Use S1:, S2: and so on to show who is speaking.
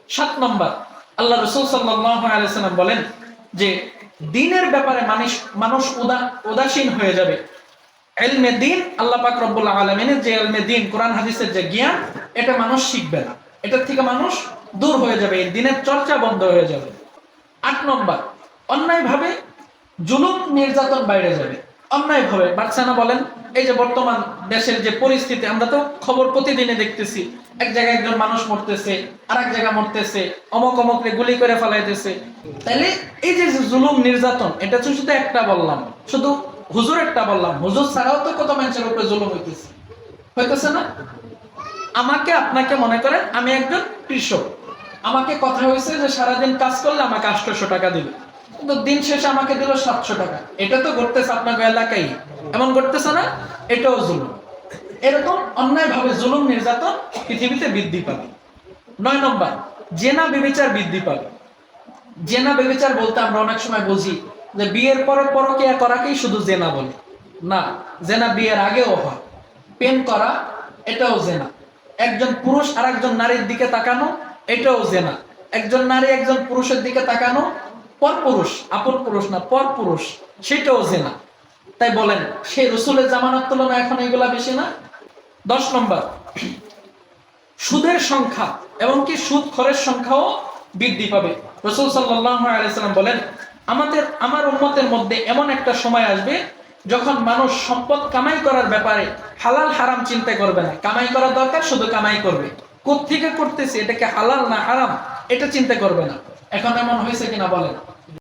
S1: 7 নম্বর, আল্লাহ রাসূল সাল্লাল্লাহু আলাইহি ওয়াসাল্লাম বলেন যে দ্বীনের ব্যাপারে মানুষ উদাসীন হয়ে যাবে। ইলমে দ্বীন, আল্লাহ পাক রব্বুল আলামিনের যে ইলমে দ্বীন, কোরআন হাদিসের যে জ্ঞান, এটা মানুষ শিখবে না, এটার থেকে মানুষ দূর হয়ে যাবে, এই দ্বীনের চর্চা বন্ধ হয়ে যাবে। 8 নম্বর, অন্যায়ভাবে জুলুম নির্যাতন বাইরে যাবে। অন্যায়ভাবে বাচ্চা না বলেন, এই যে বর্তমান দেশের যে পরিস্থিতি, আমরা তো খবর প্রতিদিনে দেখতেছি, এক জায়গায় একজন মানুষ মরতেছে, আর এক জায়গায় মরতেছে, অমক অমকরে গুলি করে ফেলাইতেছে। তাইলে এই যে জুলুম নির্যাতন, এটা তো শুধু একটা বললাম, শুধু হুজুর একটা বললাম, হুজুর ছাড়াও তো কত মানুষের উপরে জুলুম হইতেছে না? আমাকে আপনাকে মনে করেন আমি একজন কৃষক, আমাকে কথা হয়েছে যে সারাদিন কাজ করলে আমাকে 800 টাকা দিবে, কিন্তু দিন শেষে আমাকে দিল 700 টাকা। এটা তো ঘটতেছে আপনার এলাকায়, এমন ঘটতেছে না? এটাও জুলুম। এরকম অন্যায় ভাবে জুলুম নির্যাতন পৃথিবীতে বৃদ্ধি পাবে। 9 নম্বর, জেনা ব্যভিচার বৃদ্ধি পাবে। জেনা ব্যভিচার বলতে আমরা অনেক সময় বুঝি যে বিয়ের পরে পরকীয়া করাকেই শুধু জেনা বলে, না, জেনা বিয়ের আগেও হয়। প্রেম করা, এটাও জেনা। একজন পুরুষ আর একজন নারীর দিকে তাকানো, এটাও জেনা। একজন নারী একজন পুরুষের দিকে তাকানো, পর পুরুষ, আপন পুরুষ না, পর পুরুষ, সেটাও জেনা। তাই বলেন, সেই রসুলের জামানার তুলনায় এখন এগুলা বেশি না? 10 নম্বর, সুদের সংখ্যা এবং কি সুদখোরের সংখ্যাও বৃদ্ধি পাবে। রাসূল সাল্লাল্লাহু আলাইহি ওয়াসাল্লাম বলেন, আমার উম্মতের মধ্যে এমন একটা সময় আসবে যখন মানুষ সম্পদ কামাই করার ব্যাপারে হালাল হারাম চিন্তা করবে না। কামাই করার দরকার, শুধু কামাই করবে, কোত্থেকে করতেছে, এটা কি হালাল না হারাম, এটা চিন্তা করবে না। এখন এমন হয়েছে কিনা বলেন?